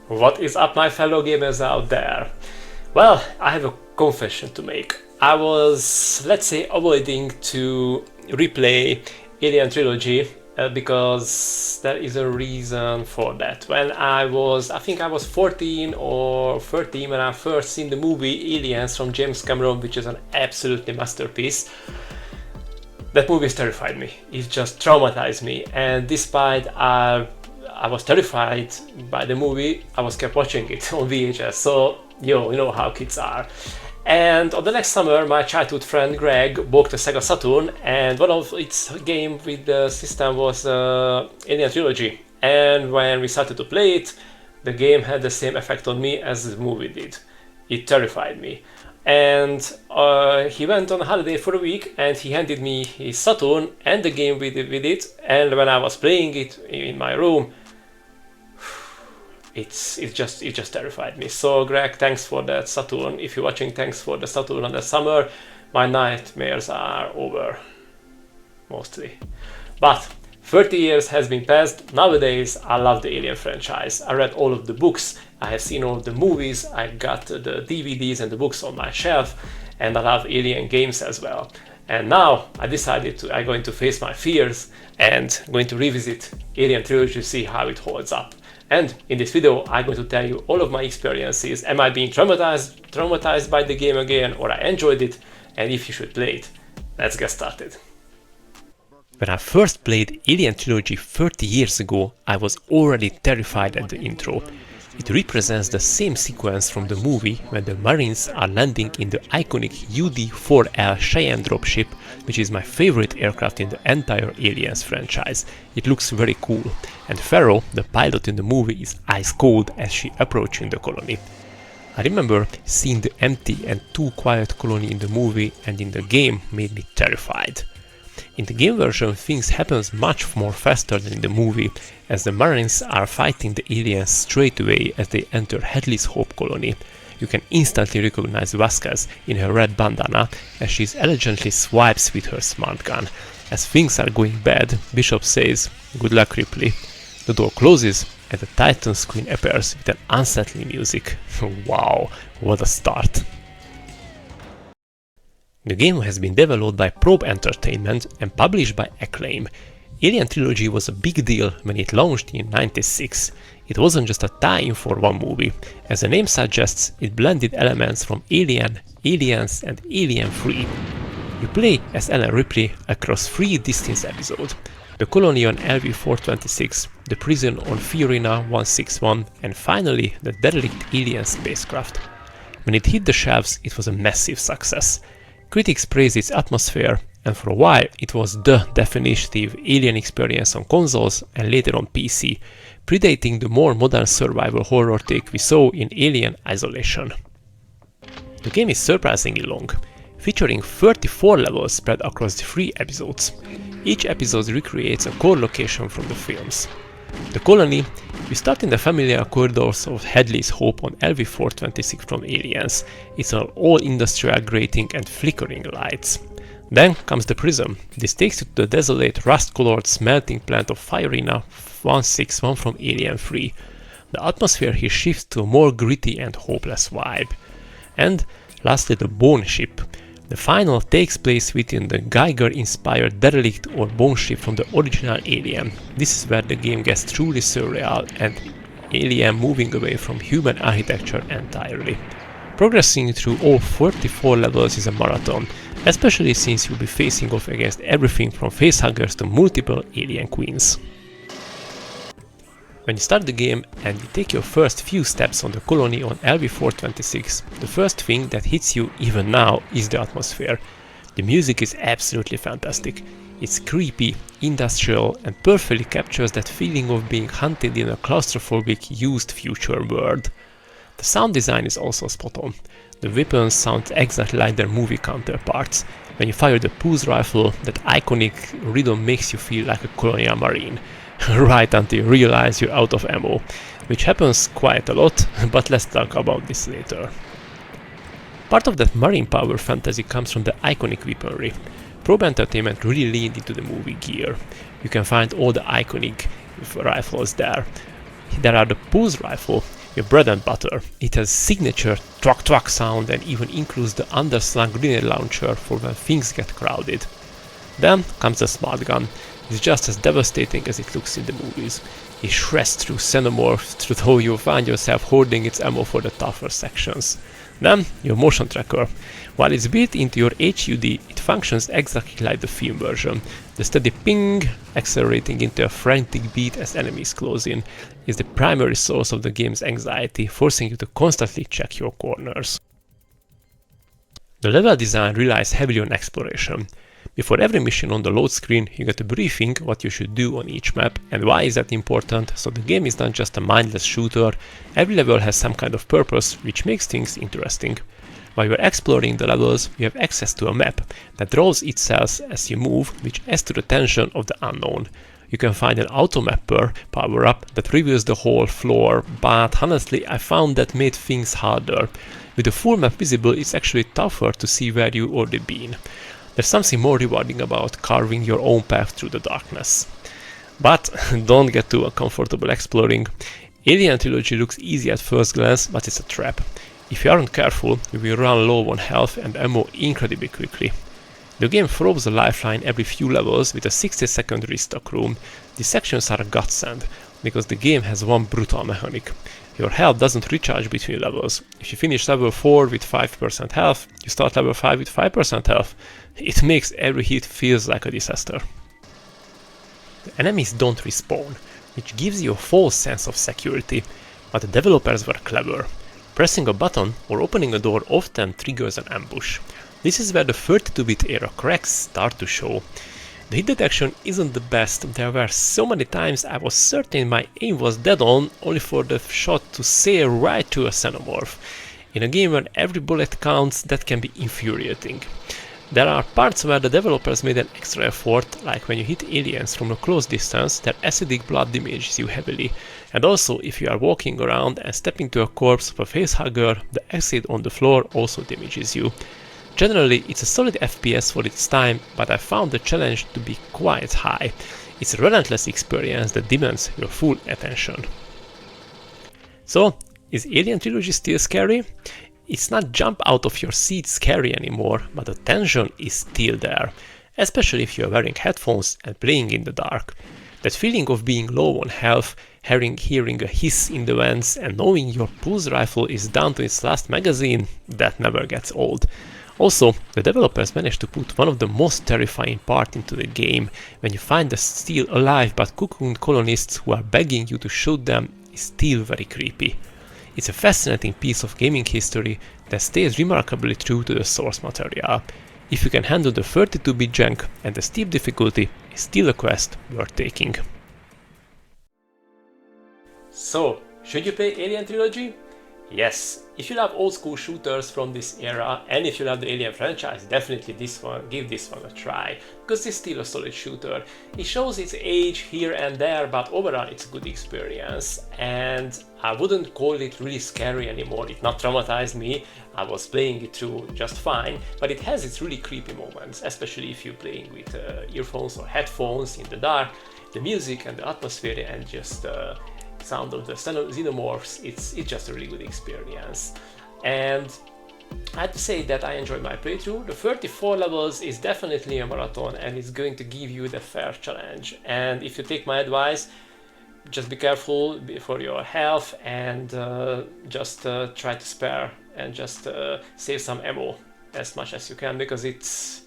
What is up, my fellow gamers out there? Well, I have a confession to make. I was, let's say, avoiding to replay Alien Trilogy because there is a reason for that. When I think I was 14 or 13 when I first seen the movie Aliens from James Cameron, which is an absolutely masterpiece. That movie terrified me. It just traumatized me, and despite I was terrified by the movie, I was kept watching it on VHS. So you know how kids are. And on the next summer, my childhood friend Greg bought a Sega Saturn, and one of its games with the system was Alien Trilogy. And when we started to play it, the game had the same effect on me as the movie did. It terrified me. And he went on a holiday for a week, and he handed me his Saturn and the game with it. And when I was playing it in my room, it just terrified me. So Greg, thanks for that Saturn. If you're watching, thanks for the Saturn on the summer. My nightmares are over, mostly. But 30 years has been passed. Nowadays, I love the Alien franchise. I read all of the books, I have seen all of the movies, I got the DVDs and the books on my shelf, and I love Alien games as well. And now I decided I'm going to face my fears and going to revisit Alien Trilogy to see how it holds up. And in this video, I'm going to tell you all of my experiences. Am I being traumatized by the game again, or I enjoyed it, and if you should play it. Let's get started. When I first played Alien Trilogy 30 years ago, I was already terrified at the intro. It represents the same sequence from the movie when the Marines are landing in the iconic UD-4L Cheyenne dropship, which is my favorite aircraft in the entire Aliens franchise. It looks very cool, and Farrow, the pilot in the movie, is ice cold as she approaches the colony. I remember seeing the empty and too quiet colony in the movie, and in the game made me terrified. In the game version, things happen much more faster than in the movie, as the Marines are fighting the aliens straight away as they enter Hadley's Hope colony. You can instantly recognize Vasquez in her red bandana as she elegantly swipes with her smart gun. As things are going bad, Bishop says, "Good luck, Ripley." The door closes and the title screen appears with an unsettling music. Wow, what a start! The game has been developed by Probe Entertainment and published by Acclaim. Alien Trilogy was a big deal when it launched in '96. It wasn't just a tie-in for one movie. As the name suggests, it blended elements from Alien, Aliens and Alien 3. You play as Ellen Ripley across 3 distinct episodes: the colony on LV-426, the prison on Fiorina 161, and finally the derelict alien spacecraft. When it hit the shelves, it was a massive success. Critics praised its atmosphere, and for a while it was the definitive Alien experience on consoles and later on PC, predating the more modern survival horror take we saw in Alien Isolation. The game is surprisingly long, featuring 34 levels spread across the 3 episodes. Each episode recreates a core location from the films. The colony, we start in the familiar corridors of Hadley's Hope on LV-426 from Aliens. It's an all-industrial grating and flickering lights. Then comes the prison. This takes you to the desolate, rust-colored smelting plant of Fiorina 161 from Alien 3. The atmosphere here shifts to a more gritty and hopeless vibe. And lastly, the Bone Ship. The final takes place within the Geiger-inspired derelict or bone ship from the original Alien. This is where the game gets truly surreal and Alien moving away from human architecture entirely. Progressing through all 44 levels is a marathon, especially since you'll be facing off against everything from facehuggers to multiple alien queens. When you start the game and you take your first few steps on the colony on LV-426, the first thing that hits you even now is the atmosphere. The music is absolutely fantastic. It's creepy, industrial, and perfectly captures that feeling of being hunted in a claustrophobic, used future world. The sound design is also spot on. The weapons sound exactly like their movie counterparts. When you fire the pulse rifle, that iconic rhythm makes you feel like a colonial marine. Right until you realize you're out of ammo, which happens quite a lot, but let's talk about this later. Part of that marine power fantasy comes from the iconic weaponry. Probe Entertainment really leaned into the movie gear. You can find all the iconic rifles there. There are the pulse rifle, your bread and butter. It has signature truck sound and even includes the underslung grenade launcher for when things get crowded. Then comes the smart gun. It's just as devastating as it looks in the movies. It shreds through xenomorphs, though you find yourself hoarding its ammo for the tougher sections. Then, your motion tracker. While it's built into your HUD, it functions exactly like the film version. The steady ping, accelerating into a frantic beat as enemies close in, is the primary source of the game's anxiety, forcing you to constantly check your corners. The level design relies heavily on exploration. Before every mission on the load screen, you get a briefing what you should do on each map and why is that important, so the game is not just a mindless shooter. Every level has some kind of purpose, which makes things interesting. While you're exploring the levels, you have access to a map that draws itself as you move, which adds to the tension of the unknown. You can find an auto-mapper power-up that reveals the whole floor, but honestly I found that made things harder. With the full map visible, it's actually tougher to see where you've already been. There's something more rewarding about carving your own path through the darkness. But don't get too uncomfortable exploring. Alien Trilogy looks easy at first glance, but it's a trap. If you aren't careful, you will run low on health and ammo incredibly quickly. The game throws a lifeline every few levels with a 60-second restock room. These sections are a godsend, because the game has one brutal mechanic. Your health doesn't recharge between levels. If you finish level 4 with 5% health, you start level 5 with 5% health. It makes every hit feels like a disaster. The enemies don't respawn, which gives you a false sense of security, but the developers were clever. Pressing a button or opening a door often triggers an ambush. This is where the 32-bit era cracks start to show. The hit detection isn't the best. There were so many times I was certain my aim was dead on, only for the shot to sail right to a xenomorph. In a game where every bullet counts, that can be infuriating. There are parts where the developers made an extra effort, like when you hit aliens from a close distance, their acidic blood damages you heavily. And also, if you are walking around and step into a corpse of a facehugger, the acid on the floor also damages you. Generally, it's a solid FPS for its time, but I found the challenge to be quite high. It's a relentless experience that demands your full attention. So, is Alien Trilogy still scary? It's not jump out of your seat scary anymore, but the tension is still there, especially if you are wearing headphones and playing in the dark. That feeling of being low on health, hearing a hiss in the vents, and knowing your pulse rifle is down to its last magazine, that never gets old. Also, the developers managed to put one of the most terrifying parts into the game. When you find the still alive but cocooned colonists who are begging you to shoot them, is still very creepy. It's a fascinating piece of gaming history that stays remarkably true to the source material. If you can handle the 32-bit jank and the steep difficulty, it's still a quest worth taking. So, should you play Alien Trilogy? Yes, if you love old school shooters from this era and if you love the Alien franchise, definitely give this one a try, because it's still a solid shooter. It shows its age here and there, but overall it's a good experience, and I wouldn't call it really scary anymore. It not traumatized me. I was playing it through just fine, but it has its really creepy moments, especially if you're playing with earphones or headphones in the dark. The music and the atmosphere and just sound of the xenomorphs, it's just a really good experience. And I have to say that I enjoyed my playthrough. The 34 levels is definitely a marathon and it's going to give you the fair challenge. And if you take my advice, just be careful for your health and just try to spare and just save some ammo as much as you can, because it's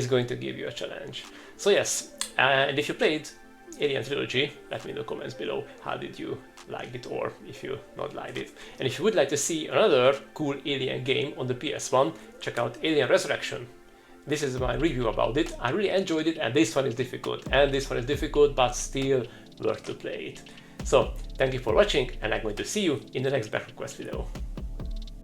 going to give you a challenge. So yes, and if you played Alien Trilogy, let me in the comments below how did you like it, or if you not liked it. And if you would like to see another cool Alien game on the PS1, check out Alien Resurrection. This is my review about it. I really enjoyed it, and this one is difficult, but still worth to play it. So thank you for watching, and I'm going to see you in the next BacklogQuest video.